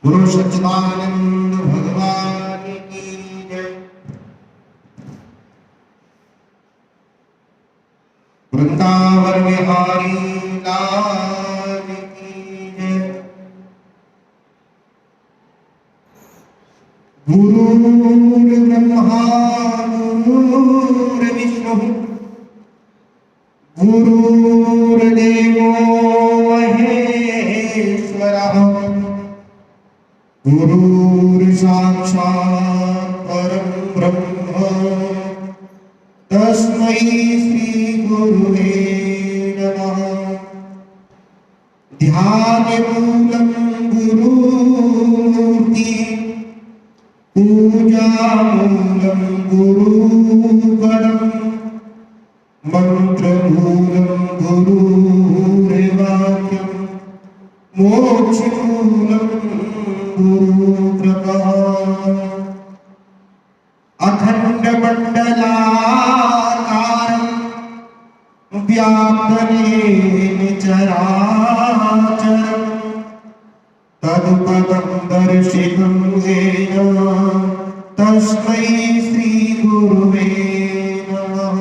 गुरु सच्चिदानंद भगवान की जय। वृंदावन बिहारी लाल की जय। गुरुर्ब्रह्मा गुरुर्विष्णु गुरुर्देवो महेश्वरः गुरुर्साक्षात् परं ब्रह्म तस्मै श्री गुरुवे नमः। ध्यानमूलं गुरुमूर्ति पूजामूलं गुरुपदम् मंत्रमूलं गुरुर्वाक्यं मोक्षमूलं गुरुकृपा। अखण्डमण्डलाकारं व्याप्तनेन चराचरं तत्पदं दर्शितं येन तस्मै श्रीगुरुवे नमः।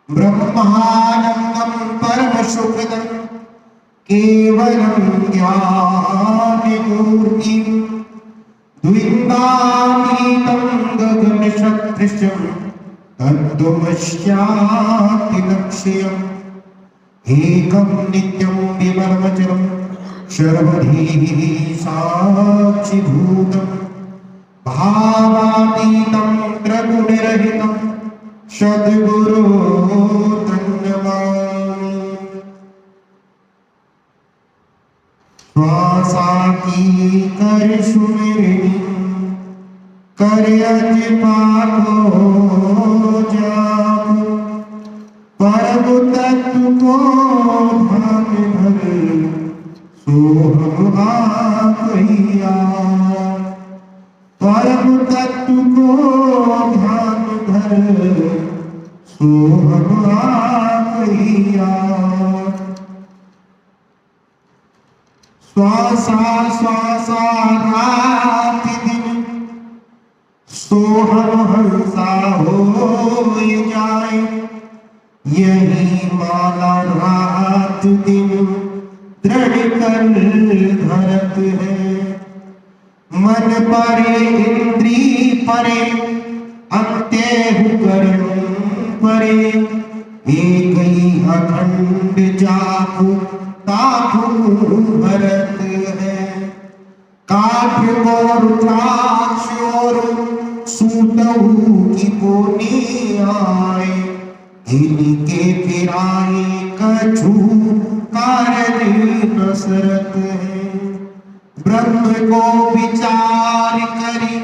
ब्रह्मानन्दं परमसुखदं केवलं ज्ञानमूर्तिं द्वैतातीतं गगनसदृशं तत्त्वमस्याति लक्ष्यम् एकं नित्यं विमलमचलं सर्वधी साक्षिभूतं भावातीतं त्रिगुणरहितं सद्गुरु धन्यवाद। श्वासा की कर सुमिरनी कर अज पाको जाप परम तत्व को ध्यान भर सोहम आपहिया। परम तत्व को ध्यान धर सोहम आपहिया। श्वासा श्वासा रात दिन सोहम हंसा हो जाए। यही माला रात दिन दृढ़ कर धरत है। मन परे इंद्री परे अंत्यहु करण परे एक ही अखंड जापु तापु भरत है। काठ और रुद्राक्ष और सूतहु की पोनी आए। इनके फिराए कछु कारण नसरत है। ब्रह्म को विचार करी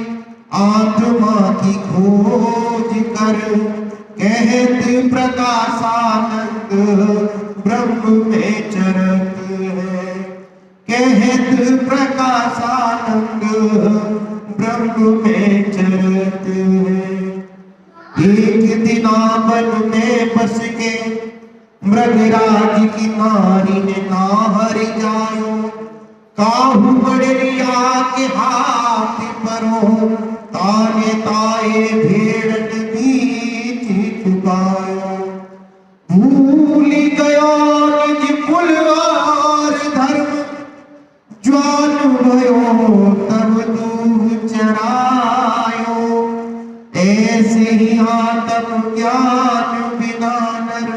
आत्मा की खोज कर कहत प्रकाशानंद ब्रह्म में चरत है। कहत प्रकाशानंद ब्रह्म में चरत है। एक दिनावन में बस के मृगराज की नारी ने नाहर जायो। काहू बड़रिया के हाथ परो ताने ताए भेड़ बीच चुकायो। भूल गयो निज पुलवार धर्म ज्वान भयो तब दूध चरायो। ऐसे ही आत्म ज्ञान बिना नर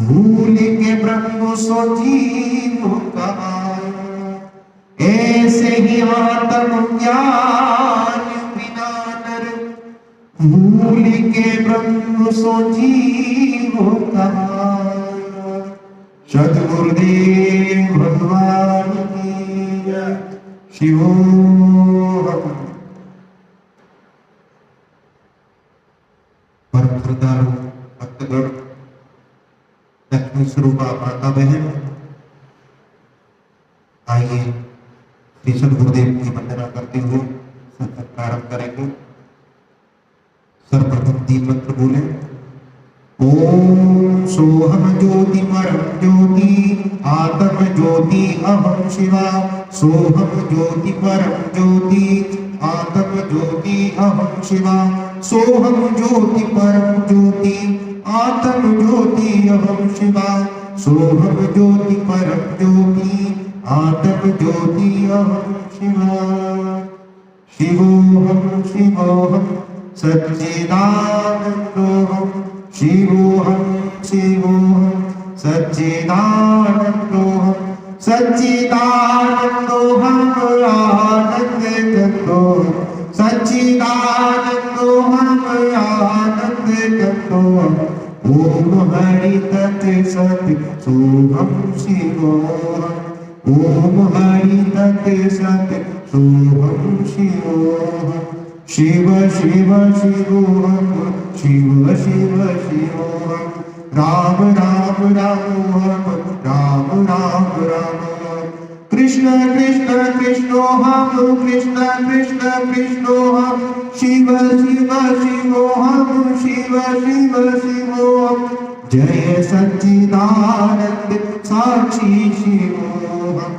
भूल के ब्रह्म सो जीव कहायो। ऐसे ही आत्म ज्ञान बिना नर भूल के ब्रह्म सो जीव कहायो। सद्गुरुदेव भगवान की जय। शिवोहम। परम श्रद्धालु भक्तगण, लक्ष्मी स्वरूपा माता बहन, आइए श्री सद्गुरुदेव की वंदना करते हुए सत्संग प्रारंभ करेंगे। सर्वप्रथम 3 मंत्र बोले। ओम सोहम ज्योति परम ज्योति आत्म ज्योति अहम शिवा सोहम ज्योति परम ज्योति आत्म ज्योति अहम शिवा सोहम ज्योति परम ज्योति आत्म ज्योति अहम शिवा सोहम ज्योति परम ज्योति आत्म ज्योति अहम शिवा शिवोहम शिवोहम सच्चिदानंदोहम शिवोहम शिवोहम सच्चिदानंदोहम सच्चिदानंदोहम आनंदोहम सच्चिदानंदोहम आनंदोहम ओम हरि तत् सत् सोहम शिवोहम ओम हरि तत् सत् सोहम शिवोहम शिव शिव शिवोहम शिव शिव शिवोहम राम राम रामोहम राम राम रामोहम कृष्ण कृष्ण कृष्णोहम कृष्ण कृष्ण कृष्णोहम शिव शिव शिवोहम शिव शिव शिवोहम जय सच्चिदानंद साक्षी शिवोहम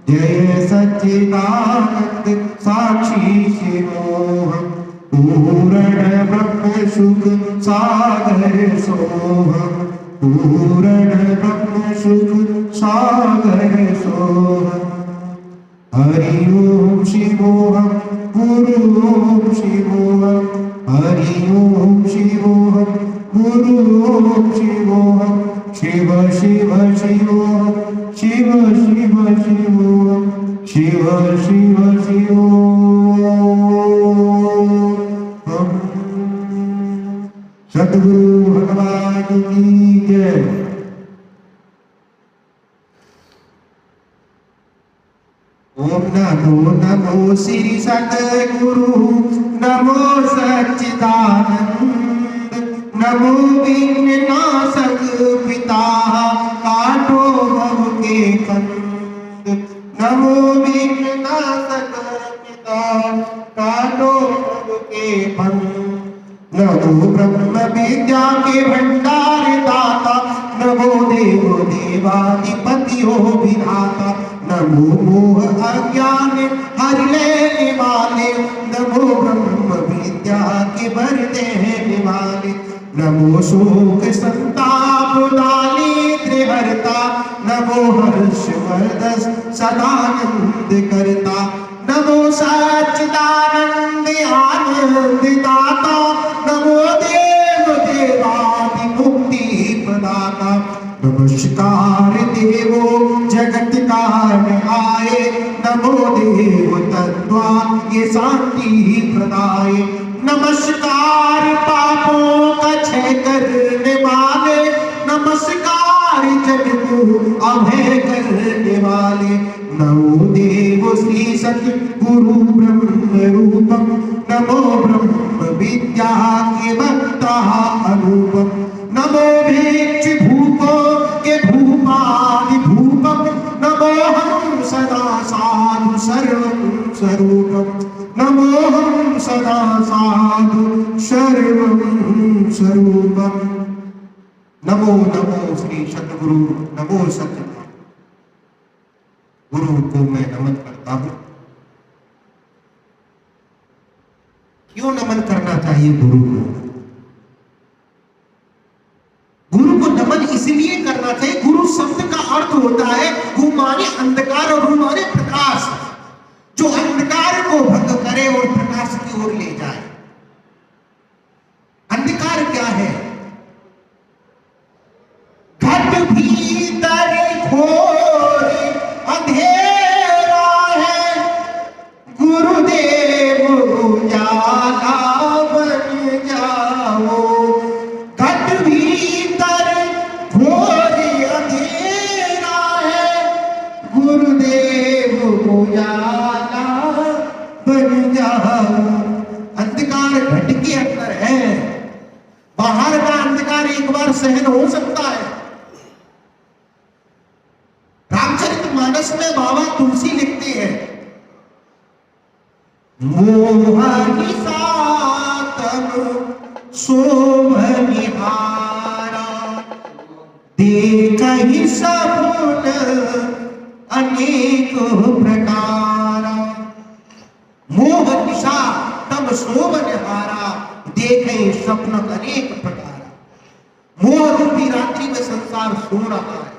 जय सच्चिदानंद साक्षी शिवोहम पूर्ण ब्रह्म सुख सागर सोहम पूर्ण ब्रह्म सुख सागर सोहम हरि ओम शिवोहम गुरु ओम शिवोहम हरि ओम शिवोहम गुरु ओम शिवोहम शिव शिव शिवोहम शिव शिव शिवोहम शिव शिव शिवोहम सद्गुरु भगवान की जय। ओम नमो नमो श्री सद्गुरु नमो सच्चिदानंद नमो विघ्ननाशक पिता काटो भव के कंद नमो विघ्ननाशक पिता काटो भव के पंद नमो ब्रह्म विद्या के भंडार दाता नमो देव देवाधिपति हो विधाता नमो मोह अज्ञान हर लेने वाले नमो ब्रह्म विद्या के भर देने वाले नमो शोक संताप दारिद्र्य हरता नमो हर्षवर्धन सदानंद करता नमो सच्चिदानंद आनंद दाता नमो देव देवादि मुक्ति प्रदाता नमस्कार देवो जगत कारण आए नमो देव तत्वा ये शांति प्रदाय नमस्कार पापों का क्षय करने वाले नमस्कार जग को अभय करने वाले नमो देव श्री सत्य गुरु ब्रह्म रूपम नमो ब्रह्म विद्या के वक्ता अरूपम नमो भिक्ष भूपो के भूपादि भूपम नमो हम सदा साधु सर्वं स्वरूपम नमो हम सदा साधु सर्वं स्वरूपम नमो नमो श्री सद्गुरु नमो सच्चिदानंद गुरु को मैं नमन करता हूं। क्यों नमन करना चाहिए गुरु को? गुरु को नमन इसलिए करना चाहिए, गुरु शब्द का अर्थ होता है गु माने अंधकार और रु माने प्रकाश, जो अंधकार को भंग करे और प्रकाश की ओर ले जाए। अंधकार क्या है? घट भीतर घोर अंधेरा है गुरुदेव उजाला बन जाओ। घट भीतर घोर अंधेरा है गुरुदेव उजाला बन जाओ। अंधकार घट के अंदर है, बाहर का अंधकार एक बार सहन हो सकता है। रामचरितमानस में बाबा तुलसी लिखते हैं, मोहनि सातम शोभनिहारा देखहि सपन अनेक प्रकार, मोह निशा तब शोभन हारा, देखे स्वप्न अनेक प्रकार। मोह रूपी रात्रि में संसार सो रहा है,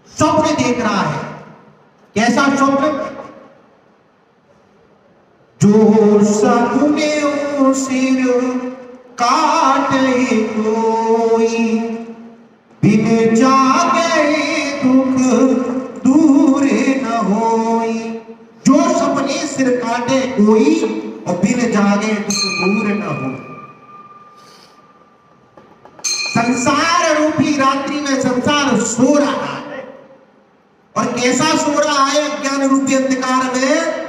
स्वप्न देख रहा है। कैसा स्वप्न? जो सपने सिर काटे कोई, बिन जागे दुख दूर न होई। जो सपने सिर काटे कोई और बिन जागे दुख दूर न हो। संसार रूपी रात्रि में संसार सो रहा है, और कैसा सो रहा है? अज्ञान रूपी अंधकार में।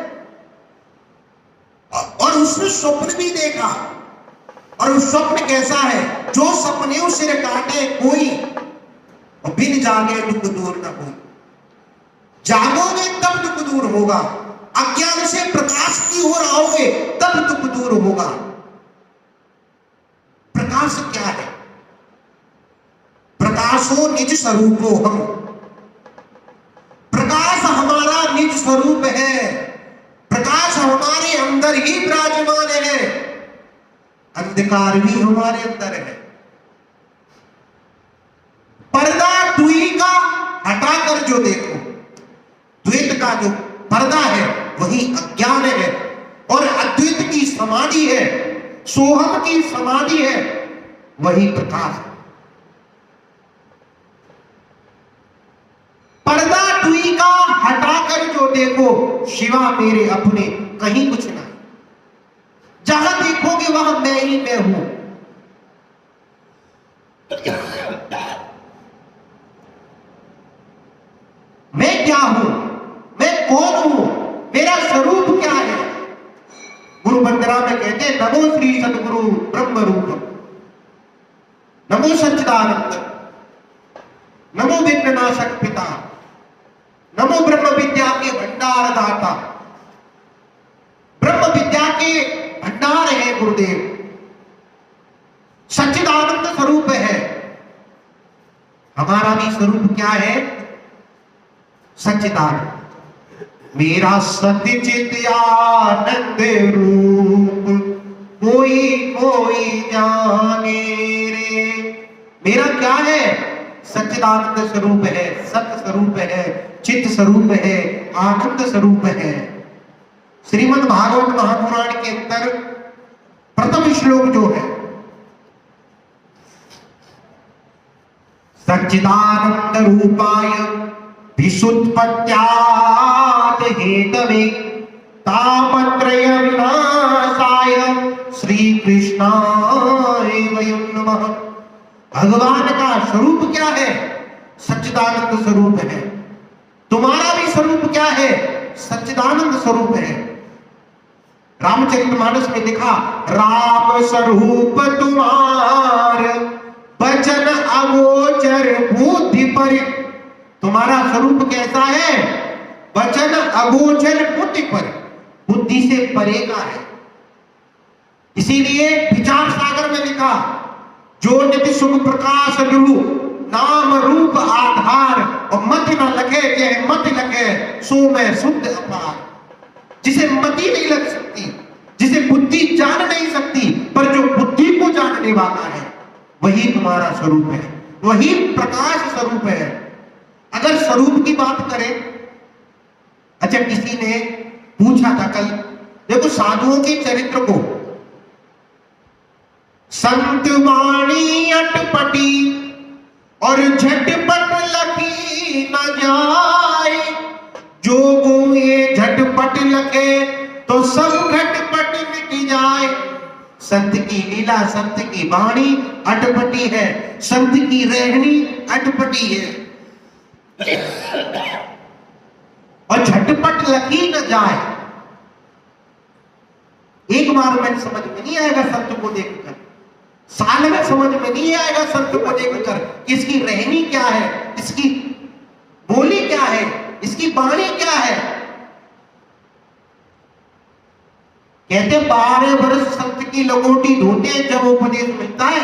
और उसने स्वप्न भी देखा, और उस स्वप्न कैसा है? जो सपने सिर काटे कोई और बिन जागे दुख दूर न हो। जागोगे तब दुख दूर होगा, अज्ञान से प्रकाश की ओर आओगे तब दुख दूर होगा। प्रकाश क्या है? प्रकाशो निज स्वरूपो हम। प्रकाश हमारा निज स्वरूप है, प्रकाश हमारे अंदर ही विराजमान है, अंधकार भी हमारे अंदर है। पर्दा द्वि का हटाकर जो देखो, द्वैत का जो पर्दा है वही अज्ञान है, और अद्वैत की समाधि है, सोहम की समाधि है, वही प्रकाश है। पर्दा द्वि का हटाकर जो देखो, शिवा मेरे अपने कहीं कुछ नहीं। जहां देखोगे वहां मैं ही मैं हूं। मैं क्या हूं? मैं कौन हूं? मेरा स्वरूप क्या है? गुरु वंदना में कहते हैं, नमो श्री सद्गुरु ब्रह्म रूप, नमो सच्चिदानंद, नमो विघ्ननाशक पिता, नमो ब्रह्म विद्या के भंडार दाता। ब्रह्म विद्या के भंडार है गुरुदेव, सच्चिदानंद स्वरूप है। हमारा भी स्वरूप क्या है? सच्चिदानंद। मेरा सच्चित आनंद रूप कोई कोई जाने रे। मेरा क्या है? सच्चिदानंद स्वरूप है, सत्य स्वरूप है, चित्त स्वरूप है, आनंद स्वरूप है। श्रीमद् भागवत महापुराण के अंदर प्रथम श्लोक जो है, सच्चिदानंद रूपाय विशुद्धपत्यात् हेतवे तापत्रय विनाशाय श्री कृष्णाय वयं नमः। भगवान का स्वरूप क्या है? सच्चिदानंद स्वरूप है। तुम्हारा भी स्वरूप क्या है? सच्चिदानंद स्वरूप है। रामचरितमानस में लिखा, राम स्वरूप तुम्हार वचन अगोचर बुद्धि पर। तुम्हारा स्वरूप कैसा है? वचन अगोचर बुद्धि पर, बुद्धि से परे का है। इसीलिए विचार सागर में लिखा, जो नित्य सुख प्रकाश गुरु नाम रूप आधार, और मत न लखे चाहे मत लखे सो में शुद्ध अपार। जिसे मति नहीं लग सकती, जिसे बुद्धि जान नहीं सकती, पर जो बुद्धि को जानने वाला है वही तुम्हारा स्वरूप है, वही प्रकाश स्वरूप है। अगर स्वरूप की बात करें, अच्छा किसी ने पूछा था कल, देखो साधुओं के चरित्र को, संत वाणी अटपटी और झटपट लखी न जाए। जो को ये झटपट लखे तो सब घटपट मिट जाए। संत की लीला, संत की वाणी अटपटी है, संत की रहनी अटपटी है, और झटपट लखी न जाए। एक बार में समझ में नहीं आएगा संत को देखकर, साल में समझ में नहीं आएगा संत को देखकर कि इसकी रहनी क्या है, इसकी बोली क्या है, इसकी वाणी क्या है। कहते 12 वर्ष संत की लंगोटी धोते हैं जब उपदेश मिलता है।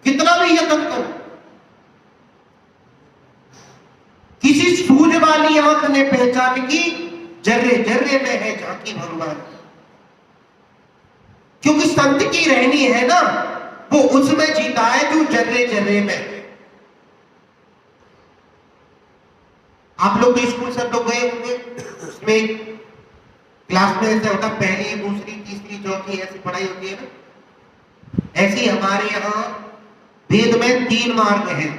कितना भी यत्न करो, किसी सूझ वाली आंख ने पहचान की, जर्रे जर्रे में है झांकी भगवान। क्योंकि संत की रहनी है ना, वो उसमें जीता है जो जर्रे जर्रे में। आप लोग तो स्कूल सब लोग गए होंगे, उसमें क्लास में ऐसा होता, पहली दूसरी तीसरी चौथी ऐसी पढ़ाई होती है ना। ऐसी हमारे यहां वेद में 3 मार्ग हैं,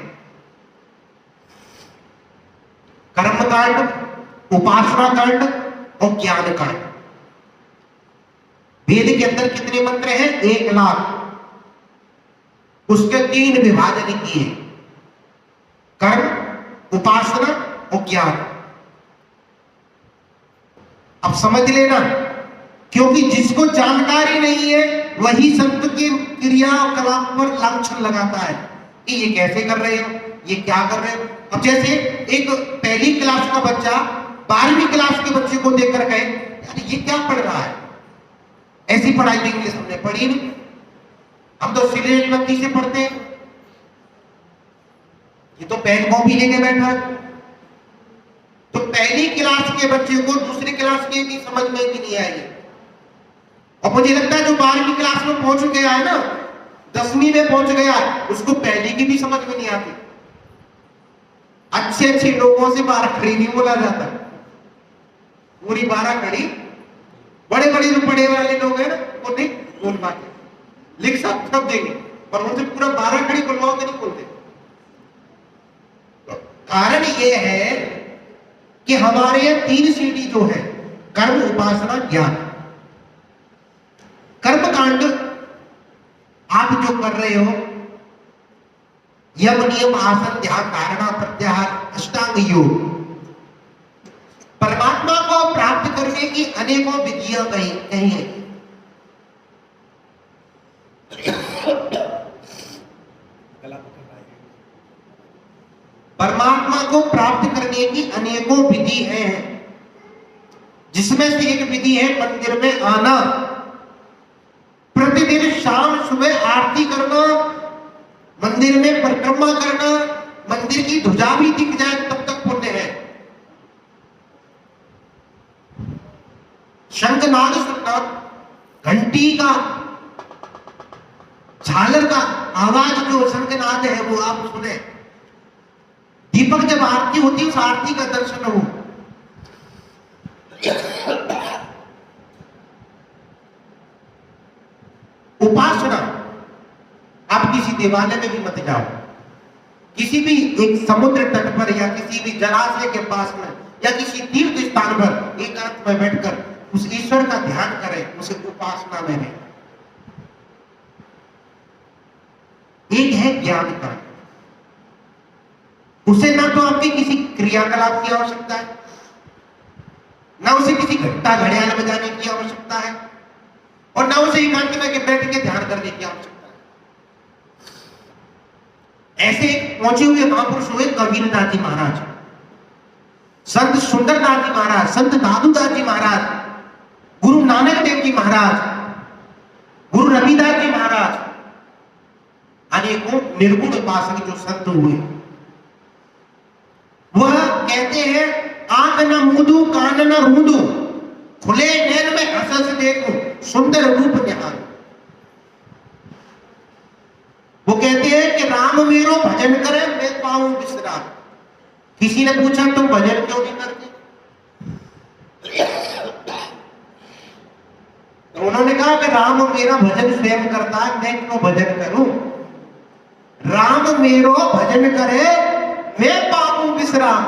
कर्म कांड, उपासना कांड और ज्ञान कांड। वेद के अंदर कितने मंत्र हैं? 1 लाख। उसके 3 विभाजन किए, कर्म, उपासना और ज्ञान। अब समझ लेना, क्योंकि जिसको जानकारी नहीं है वही संत के क्रियाकलाप पर लांछन लगाता है कि ये कैसे कर रहे हो, ये क्या कर रहे हो। अब जैसे एक पहली क्लास का बच्चा 12वीं क्लास के बच्चे को देखकर कहे यार ये क्या पढ़ रहा है, ऐसी पढ़ाई तो इंग्लिश हमने पढ़ी नहीं, हम तो सिलेट नदी से पढ़ते हैं, ये तो पेन कॉपी लेके बैठा है। तो पहली क्लास के बच्चे को दूसरी क्लास के भी समझ में भी नहीं आएगी। और मुझे लगता है जो 12वीं क्लास में पहुंच गया है ना, 10वीं में पहुंच गया, उसको पहली की भी समझ में नहीं आती। अच्छे अच्छे लोगों से 12 खड़ी नहीं बोला जाता, पूरी 12 खड़ी। बड़े बड़े जो पढ़े वाले लोग हैं ना, वो नहीं बोल पाते, लिख सब देंगे, पर उनसे पूरा 12 खड़ी बोलवाओ तो नहीं बोलते। कारण ये है कि हमारे यहाँ 3 सीढ़ी जो है, कर्म, उपासना, ज्ञान। कर्म कांड आप जो कर रहे हो, यम नियम आसन ध्यान धारणा प्रत्याहार अष्टांग योग, परमात्मा को प्राप्त करने की अनेकों विधियां कही हैं। परमात्मा को प्राप्त करने की अनेकों विधि हैं, जिसमें से एक विधि है मंदिर में आना, प्रतिदिन शाम सुबह आरती करना, मंदिर में परिक्रमा करना, मंदिर की ध्वजा भी दिख जाए तब तक पुण्य है। शंखनाद सुनना, घंटी का, झालर का आवाज जो शंखनाद है वो आप सुने, दीपक जब आरती होती है उस आरती का दर्शन हो। उपासना, आप किसी देवालय में भी मत जाओ, किसी भी एक समुद्र तट पर या किसी भी जलाशय के पास में या किसी तीर्थ स्थान पर एकांत में बैठकर उस ईश्वर का ध्यान करें, उसे उपासना में है। एक है ज्ञान का, उसे ना तो आपकी किसी क्रियाकलाप की आवश्यकता है, ना उसे किसी घंटा घड़ियाल बजाने की आवश्यकता है, और ना उसे एकांत में बैठ के ध्यान करने की आवश्यकता है। ऐसे एक पहुंचे हुए महापुरुष हुए कबीरदास जी महाराज, संत सुंदरदास जी महाराज, संत दादूदास जी महाराज, गुरु नानक देव जी महाराज, गुरु रविदास जी महाराज, अनेकों निर्गुण उपासक जो संत हुए, वह कहते हैं आंख न मूंदू कान न रूंदू, खुले नैन में हंस हंस देखूं सुंदर रूप निहार। वो कहते हैं कि राम मेरो भजन करे मैं पाऊं विश्राम। किसी ने पूछा तुम भजन क्यों नहीं करते, तो उन्होंने कहा कि राम मेरा भजन स्वयं करता है, मैं क्यों भजन करूं। राम मेरो भजन करे मैं पाऊं विश्राम।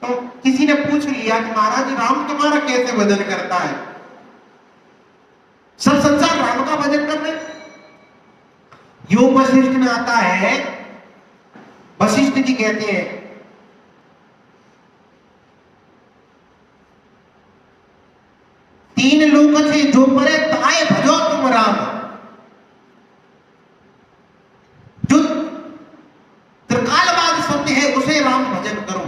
तो किसी ने पूछ लिया कि महाराज राम तुम्हारा कैसे भजन करता है, सब संसार राम का भजन कर रहे। योग वशिष्ठ में आता है, वशिष्ठ जी कहते हैं तीन लोक से जो परे ताए भजो तुम राम। जो त्रिकालवाद सत्य है उसे राम भजन करो।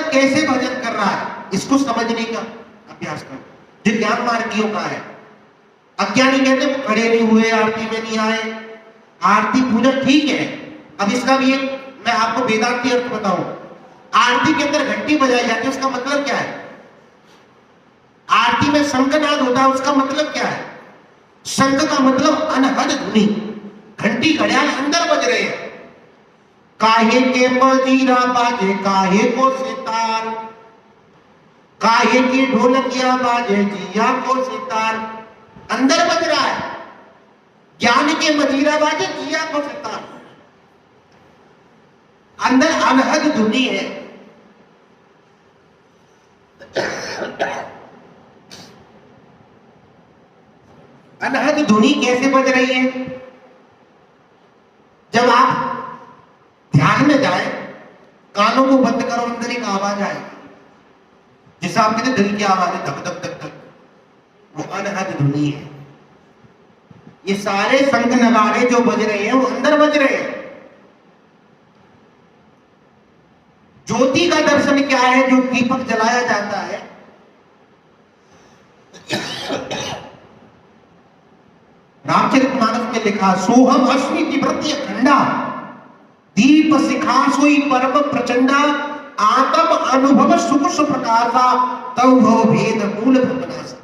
अंदर कैसे भजन कर रहा है, इसको समझने का अभ्यास करो, जो ज्ञान मार्गियों का है। अज्ञानी कहते वो खड़े नहीं हुए, आरती में नहीं आए। आरती पूजा ठीक है, अब इसका भी एक मैं आपको वेदांती अर्थ बताऊं। आरती के अंदर घंटी बजाई जाती है, उसका मतलब क्या है? आरती में शंखनाद होता है, उसका मतलब क्या है? शंख का मतलब अनहद ध्वनि, घंटी घड़ियाल अंदर बज रहे हैं। काहे के मजीरा बाजे काहे को सितार, काहे की ढोलकिया बाजे जिया को सितार, अंदर बज रहा है। ज्ञान के मजीरा बाजे जिया को सितार, अंदर अनहद ध्वनि है। अनहद ध्वनि कैसे बज रही है? जब आप ध्यान में जाए, कानों को बंद करो, अंदर एक आवाज आएगी, जैसे आप कहते दिल की आवाज है, धक धक धक धक, वो अनहद ध्वनि है। ये सारे शंख नगाड़े जो बज रहे हैं वो अंदर बज रहे हैं। ज्योति का दर्शन क्या है? जो दीपक जलाया जाता है, रामचरितमानस में लिखा, सोहम अश्वि तिव्रत्य खंडा दीप शिखा सोई परम प्रचंडा आत्म अनुभव सुख प्रकाशा तव भव भेद मूल भवनासा।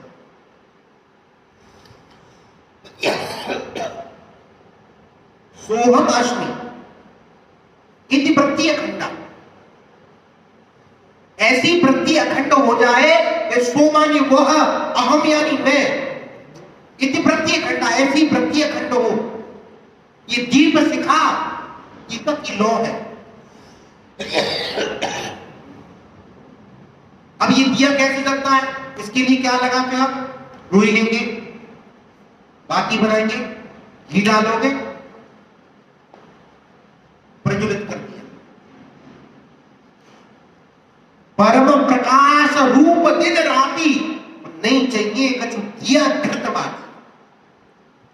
सोहम अश्वि इति प्रत्यय अखंडा, ऐसी प्रत्यय अखंड हो जाए कि सो मानी वह, अहम यानी मैं, इति प्रत्यय अखंडा, ऐसी प्रत्यय अखंड हो। ये दीप शिखा दीपक की लौ है। अब ये दिया कैसे जलता है? इसके लिए क्या लगाते हैं आप? रुई लेंगे, बाती बनाएंगे, घी डालोगे, प्रज्वलित कर दिया। परम प्रकाश रूप दिन राती, नहीं चाहिए कछु दिया घृत बाती।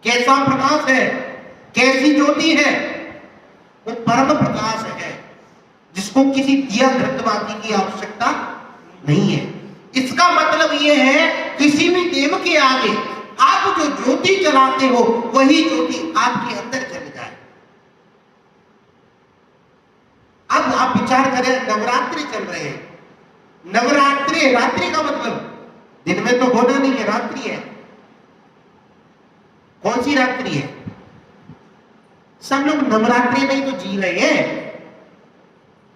कैसा प्रकाश है, कैसी ज्योति है? वो परम प्रकाश है, जिसको किसी दिया घृत बाती की आवश्यकता नहीं है। इसका मतलब यह है, किसी भी देव के आगे आप जो ज्योति जलाते हो, वही ज्योति आपके अंदर चल जाए। अब आप विचार करें, नवरात्रि चल रहे हैं, नवरात्रि, रात्रि का मतलब दिन में तो होना नहीं है, रात्रि है। कौन सी रात्रि है? सब लोग नवरात्रि में ही तो जी रहे हैं।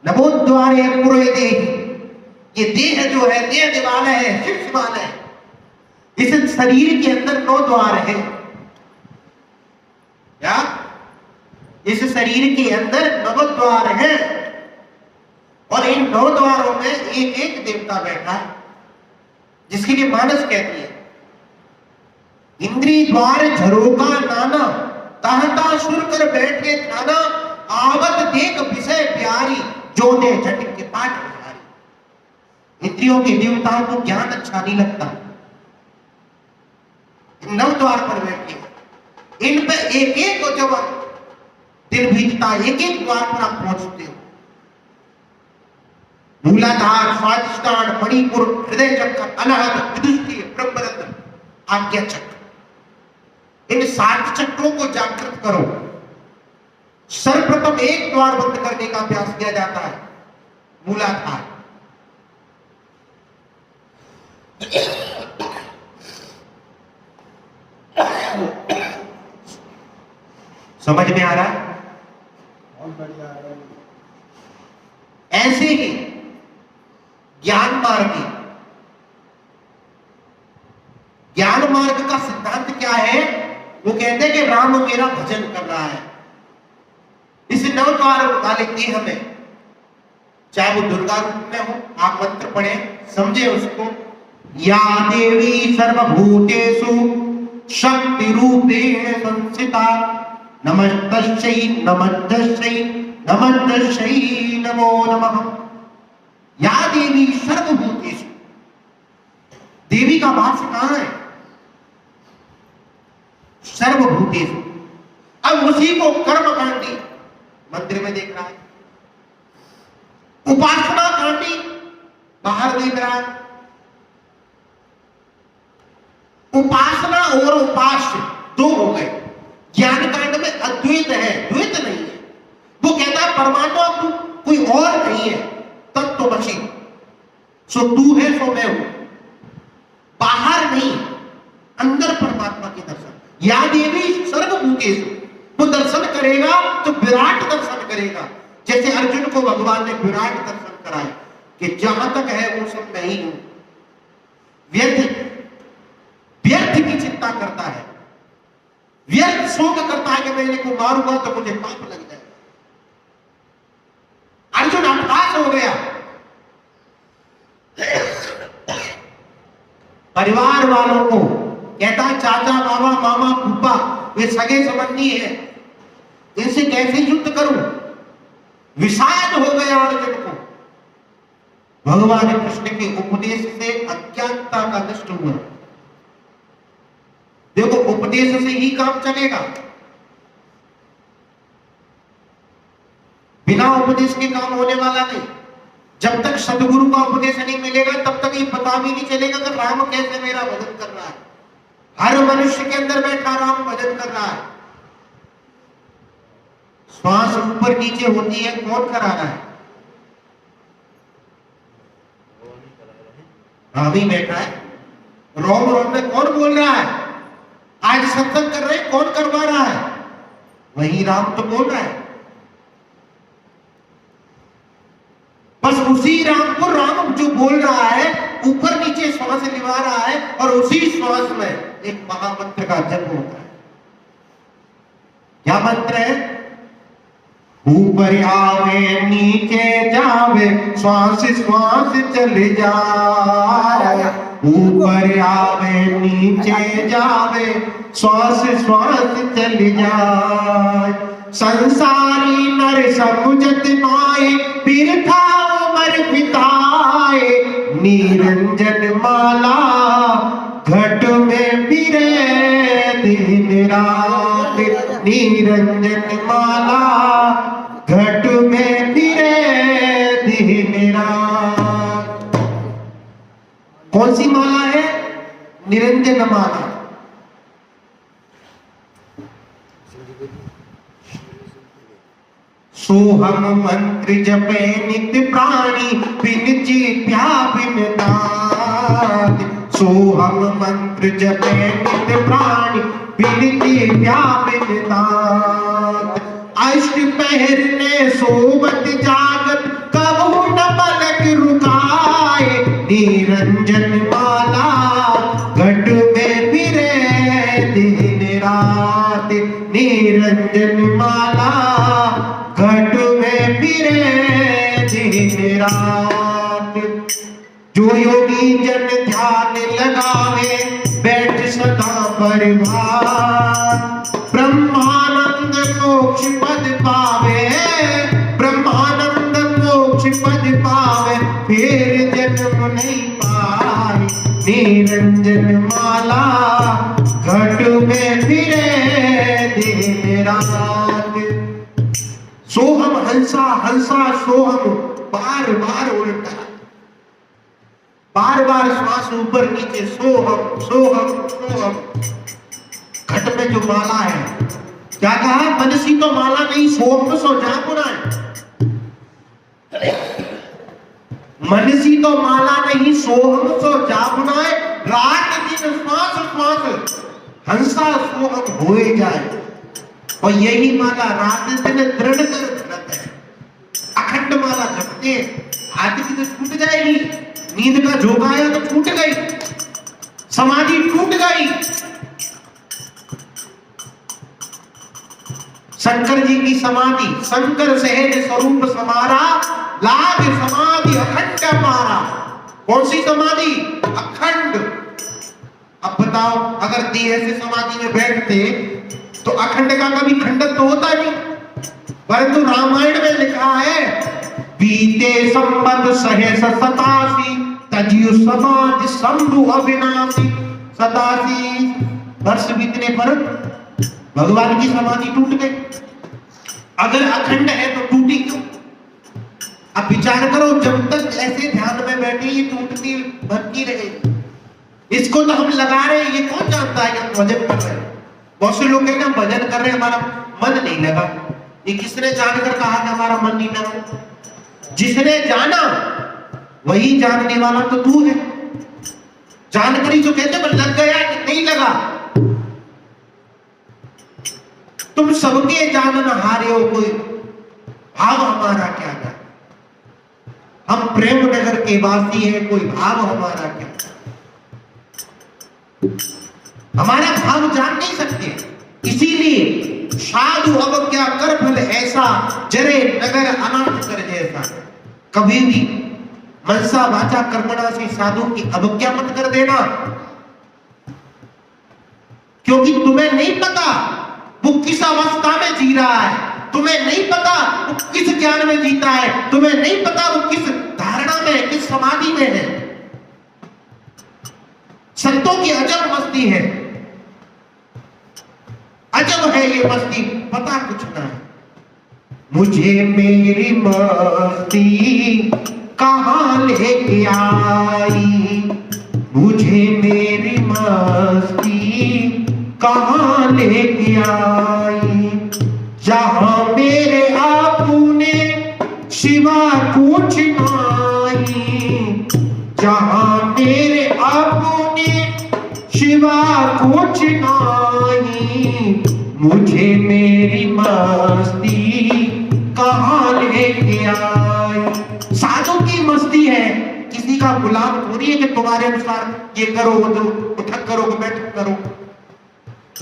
नमो द्वारे पुरे देहि, ये देह जो है, देह दिवाला है, शिव शिवाला है। इस शरीर के अंदर 9 द्वार है। क्या? इस शरीर के अंदर 9 द्वार है, और इन 9 द्वारों में एक एक देवता बैठा है, जिसके लिए मानस कहती है, इंद्री द्वार झरोका नाना, ताहता सुर कर बैठे थाना, आवत देख विषय प्यारी, जो ने झटक के पाठ बिहारी। इंद्रियों के देवताओं को ज्ञान अच्छा नहीं लगता। 9 द्वार पर बैठे, इन पे एक एक को जब दिन बीतता, एक एक द्वार पर आप पहुंचते हो। मूलाधार, स्वादिष्ठान, मणिपुर, हृदय चक्र, अनाहत, विदुष्टि, ब्रह्मरंध्र, आज्ञा चक्र, इन 7 चक्रों को जागृत करो। सर्वप्रथम एक द्वार बंद करने का अभ्यास किया जाता है, मूलाधार। समझ में आ रहा है? बहुत बढ़िया है। ऐसे ही ज्ञान मार्ग, ज्ञान मार्ग का सिद्धांत क्या है? वो कहते हैं कि राम मेरा भजन कर रहा है। इस 9 द्वार वाले देह में, चाहे वो दुर्गा रूप में हो, आप मंत्र पढ़े, समझे उसको। या देवी सर्वभूतेषु शक्ति रूपेण संस्थिता, नमस्तस्यै नमस्तस्यै नमस्तस्यै नमो नमः। या देवी सर्वभूतेषु, देवी का वास कहां है? सर्वभूतेषु। अब उसी को कर्मकांडी मंदिर में देख रहा है, उपासना कांडी बाहर देख रहा है। उपासना और उपास्य दो हो गए। ज्ञान कांड में अद्वैत है, द्वैत नहीं है। वो कहता है परमात्मा तू कोई और नहीं है, तत्वमसि, सो तू है सो मैं हूं। बाहर नहीं, अंदर परमात्मा के दर्शन। या देवी सर्वभूतेषु, वो दर्शन करेगा तो विराट दर्शन करेगा। जैसे अर्जुन को भगवान ने विराट दर्शन कराया कि जहां तक है वो सब मैं ही हूं। व्यर्थ की चिंता करता है, व्यर्थ शोक करता है कि मैं इनको मारूंगा तो मुझे पाप लग जाएगा। अर्जुन हताश हो गया। परिवार वालों को कहता है चाचा बाबा मामा फूफा वे सगे संबंधी हैं, इनसे कैसे युद्ध करूं। विषाद हो गया अर्जुन को। भगवान कृष्ण के उपदेश से अज्ञानता का नष्ट हुआ। देखो उपदेश से ही काम चलेगा, बिना उपदेश के काम होने वाला नहीं। जब तक सदगुरु का उपदेश नहीं मिलेगा तब तक ये पता भी नहीं चलेगा कि राम कैसे मेरा भजन कर रहा है। हर मनुष्य के अंदर बैठा राम भजन कर रहा है। श्वास ऊपर नीचे होती है, कौन करा रहा है? राम ही बैठा है। रोम रोम में कौन बोल रहा है? आज सत्संग कर रहे हैं, कौन करवा रहा है? वही राम तो बोल रहा है। बस उसी राम को राम जो बोल रहा है ऊपर नीचे श्वास लिवा रहा है, और उसी श्वास में एक महामंत्र का जन्म होता है। क्या मंत्र है? ऊपर आवे नीचे जावे, श्वास श्वास चले जाए। ऊपर आवे नीचे जावे, श्वास श्वास चले जाए। संसारी नर समुझत नाय, बिरथा उमर बिताए। निरंजन माला घट में फिरे दिन रात। निरंजन माला घट में फिरे दिन रात। कौन सी माला है? निरंजन माला। सोहम मंत्र जपे नित्य प्राणी, बिन जीत्या बिन नाथ। सोहम मंत्र जपे नित्य प्राणी, बिन जीत्या बिन नाथ। अष्ट पहरने सोबत जागत, कबहू न पलक रुकाए। निरंजन माला घट में फिरे दिन रात। निरंजन माला घट में फिरे दिन रात। जो योगी जन ध्यान लगावे, बैठ सदा परिवार। ब्रह्मानंद मोक्ष पद पावे, ब्रह्मानंद मोक्ष पद पावे। फिर जन्म नहीं पाए। निरंजन माला घट में फिरे दिन रात। सोहम हंसा हंसा सोहम, बार बार उल्टा, बार बार श्वास ऊपर नीचे। सोहम सोहम सोहम। घट में जो माला है, क्या कहा? मनसी तो माला नहीं, सोहम सो जापुना है। मनसी तो माला नहीं, सोहम सो जापुना है। रात दिन श्वास श्वास हंसा सोहम हो जाए। और यही माला रात दिन दृढ़ कर धरत है। अखंड माला जपते आदि की तो छूट जाएगी। नींद का झोंका आया तो छूट गई, समाधि टूट गई। शंकर जी की समाधि, शंकर सहज स्वरूप समारा, लाग समाधि अखंड मारा। कौन सी समाधि? अखंड। अब बताओ, अगर देह से समाधि में बैठते तो अखंड का कभी खंडन तो होता नहीं। परंतु रामायण में लिखा है, बीते संबत सहस 87, तजियु समाधि शंभु अविनाशी। 87 वर्ष बीतने पर भगवान की समाधि टूट गई। अगर अखंड है तो टूटी क्यों? अब विचार करो, जब तक ऐसे ध्यान में बैठे ये टूटती बनती रहे। इसको तो हम लगा रहे हैं, ये कौन जानता है कि हम भजन कर रहे हैं। बहुत से लोग कहते हैं हम भजन कर रहे हैं, हमारा मन नहीं लगा। ये किसने जानकर कहा कि हमारा मन नहीं लगा? जिसने जाना वही जानने वाला तो तू है। जानकर ही जो कहते हैं लग गया कि नहीं लगा। तुम सबके जाननहारे हो, कोई भाव हमारा क्या है? हम प्रेम नगर के वासी हैं, कोई भाव हमारा क्या? हमारा भाव जान नहीं सकते। इसीलिए साधु अवज्ञा कर फल ऐसा, जरे नगर अनर्थ कर जैसा। कभी भी मनसा वाचा कर्मणा से साधु की अवज्ञा मत कर देना, क्योंकि तुम्हें नहीं पता वो किस अवस्था में जी रहा है, तुम्हें नहीं पता वो किस ज्ञान में जीता है, तुम्हें नहीं पता वो किस धारणा में, किस समाधि में है। संतों की अजब मस्ती है, अजब है ये मस्ती, पता कुछ ना है। मुझे मेरी मस्ती कहां लेके आई, मुझे मेरी मस्ती कहां लेके आई, जहां मेरे आपने सिवा कुछ नहीं, जहां मेरे आपने सिवा कुछ नहीं, मुझे मेरी मस्ती कहां लेके आई। साधु की मस्ती है, किसी का गुलाम थोड़ी है कि तुम्हारे अनुसार ये करो वो दो, उठक करो बैठक करो।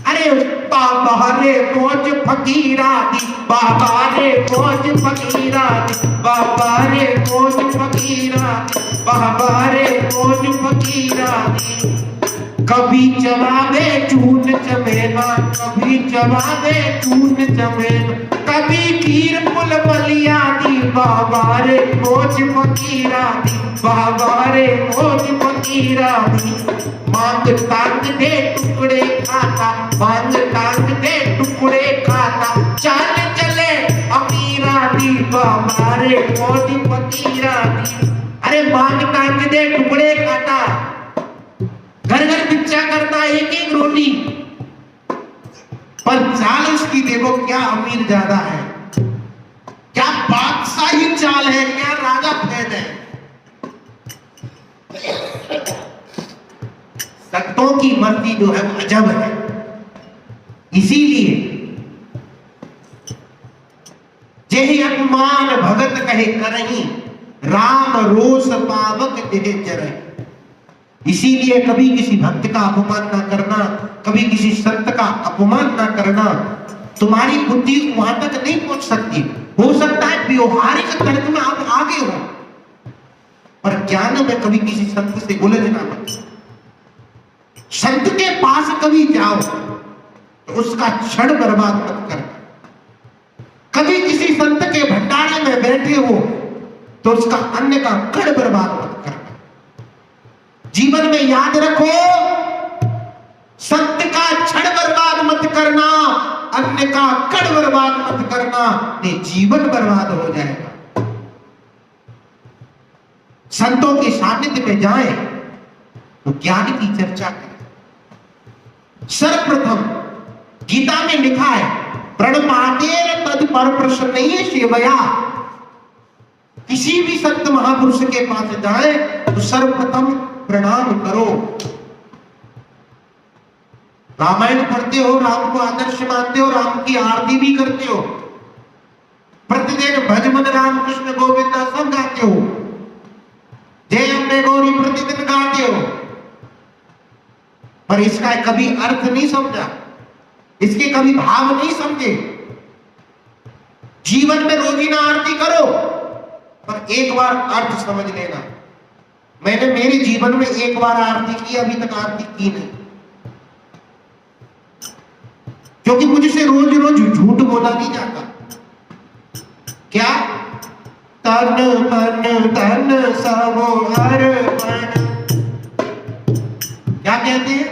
अरे बाबा रे मौज फकीरा दी, बाबा रे मौज फकीरा दी, बाबा रे मौज फकीरा दी, बाबा रे मौज फकीरा दी। कभी चबावे चून चमेना, कभी चबावे चून चमेना, कभी खीर पुल बलिया दी, बाबा रे मौज फकीरा दी, बाबा रे मौज फकीरा दी। मांग टांग दे टुकड़े खाता, मांग टांग दे टुकड़े खाता, चाल चले अमीरा दी, बाबा रे मौज फकीरा दी। अरे मांग टांग दे टुकड़े खाता, घर घर भिक्षा करता एक एक रोटी, पर चाल उसकी देखो क्या अमीर ज्यादा है, क्या बादशाही चाल है, क्या राजा फैद है। संतों की मस्ती जो है वो अजब है। इसीलिए जेहि अपमान भगत कहे करही, राम रोष पावक तेरे चरहि। इसीलिए कभी किसी भक्त का अपमान ना करना, कभी किसी संत का अपमान ना करना। तुम्हारी बुद्धि वहां तक नहीं पहुंच सकती, हो सकता है व्यवहारिक तर्क में आप आगे हो, पर ज्ञान में कभी किसी संत से उलझना मत। संत के पास कभी जाओ तो उसका क्षण बर्बाद मत कर। कभी किसी संत के भंडारे में बैठे हो तो उसका अन्न का कण बर्बाद मत कर। जीवन में याद रखो, संत का क्षण बर्बाद मत करना, अन्न का कण बर्बाद मत करना, ये जीवन बर्बाद हो जाएगा। संतों के सानिध्य में जाए तो ज्ञान की चर्चा करें। सर्वप्रथम गीता में लिखा है, प्रणपातेन तद पर प्रसन्नैः सेवया। किसी भी संत महापुरुष के पास जाए तो सर्वप्रथम प्रणाम करो। रामायण पढ़ते हो, राम को आदर्श मानते हो, राम की आरती भी करते हो, प्रतिदिन भज मन राम कृष्ण गोविंदा सब गाते हो, जय अम्बे गौरी प्रतिदिन गाते हो, पर इसका कभी अर्थ नहीं समझा, इसके कभी भाव नहीं समझे। जीवन में रोजीना आरती करो, पर एक बार अर्थ समझ लेना। मैंने मेरे जीवन में एक बार आरती की, अभी तक आरती की नहीं, क्योंकि मुझसे रोज रोज झूठ बोला नहीं जाता। क्या तन मन धन सब अर्पण, क्या कहते हैं?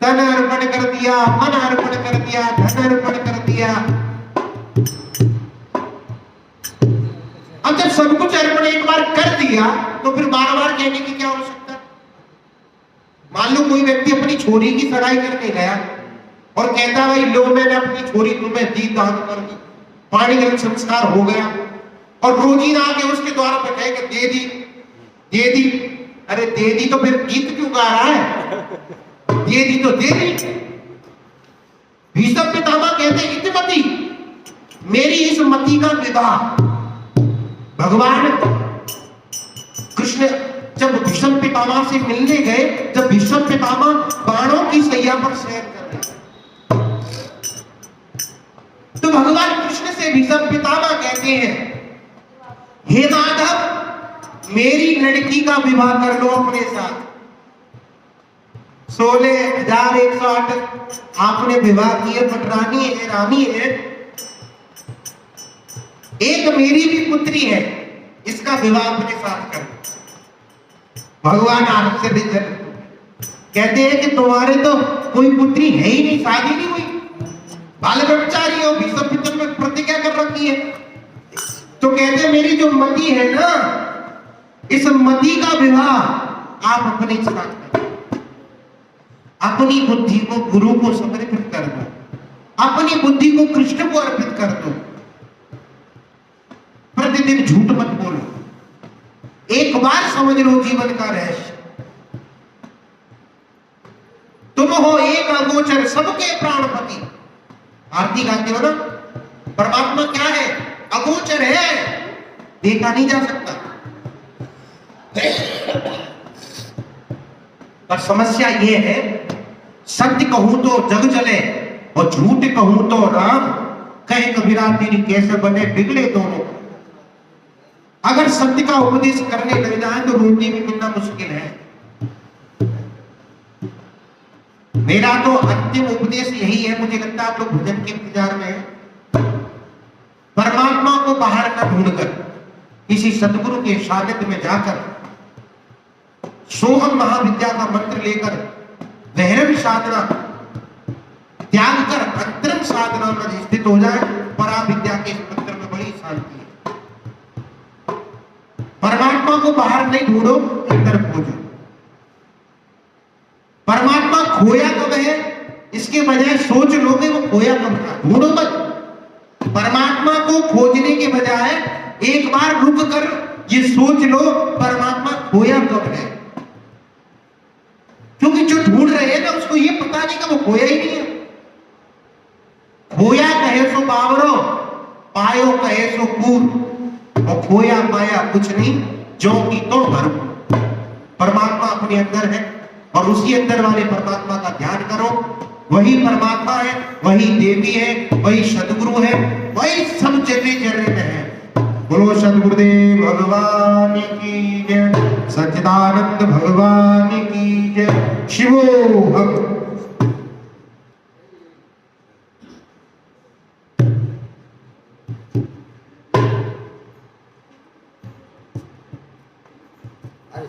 तन अर्पण कर दिया, मन अर्पण कर दिया, धन अर्पण कर दिया। जब सब कुछ अर्पण एक बार कर दिया तो फिर बार बार कहने की क्या आवश्यकता। मान लो कोई व्यक्ति अपनी छोरी की सगाई करने गया और कहता भाई लो मैंने अपनी छोरी तुम्हें दी, दान कर दी, पाणी ग्रहण संस्कार हो गया, और रोजी ना आके उसके द्वारा पे कहेगा दे दी दे दी। अरे दे दी तो फिर गीत क्यों गा रहा है, दे दी तो दे दी। भीष्म पितामह कहते इतिमति, मेरी इस मति का विवाह। भगवान कृष्ण जब भीष्म पितामह से मिलने गए, जब भीष्म पितामह बाणों की सैया पर शयन कर रहे, तो भगवान कृष्ण से भीष्म पितामह कहते हैं हे माधव मेरी लड़की का विवाह कर लो अपने साथ। 16,108 आपने विवाह किए, पटरानी है, रानी है, एक मेरी भी पुत्री है, इसका विवाह अपने साथ कर। भगवान आश्चर्य कहते हैं कि तुम्हारे तो कोई पुत्री है ही नहीं, शादी नहीं हुई, बाल ब्रह्मचारी हो, भीष्म पितामह में प्रतिज्ञा कर रखी है। तो कहते हैं मेरी जो मति है ना, इस मति का विवाह आप अपने साथ करें, अपनी बुद्धि को गुरु को समर्पित कर दो, अपनी बुद्धि को कृष्ण को अर्पित कर दो। प्रतिदिन झूठ मत बोलो, एक बार समझ लो जीवन का रहस्य। तुम हो एक अगोचर सबके प्राणपति। आरती गाते हो ना, परमात्मा क्या है, अगोचर है, देखा नहीं जा सकता। पर समस्या यह है, सत्य कहूं तो जग जले और झूठ कहूं तो राम, कहे कबीरा तेरी कैसे बने बिगड़े दोनों। अगर सत्य का उपदेश करने लग जाए तो रोटी भी मिलना मुश्किल है। मेरा तो अंतिम उपदेश यही है, मुझे लगता है आप लोग भजन के इंतजार में हैं। परमात्मा को बाहर न ढूंढकर किसी सदगुरु के सानिध्य में जाकर सोहम महाविद्या का मंत्र लेकर वैरव साधना त्याग कर अंतरम साधना में स्थित हो जाए। पराविद्या के इस मंत्र में बड़ी शांति है। परमात्मा को बाहर नहीं ढूंढो, अंदर खोजो। परमात्मा खोया कब है, इसके बजाय सोच लोगे वो खोया कब था। ढूंढो मत, परमात्मा को खोजने के बजाय एक बार रुक कर ये सोच लो परमात्मा खोया कब है। क्योंकि जो ढूंढ रहे हैं ना उसको ये पता नहीं कि वो खोया ही नहीं है। खोया कहे सो बावरो, पायो कहे सो कूद, और खोया पाया कुछ नहीं, जो की तो भरपूर। परमात्मा अपने अंदर है और उसी अंदर वाले परमात्मा का ध्यान करो। वही परमात्मा है, वही देवी है, वही सदगुरु है, वही सब जगह जगह में है। बोलो सदगुरुदेव भगवान की जय, सच्चिदानंद भगवान की जय। शिवोहम। अरे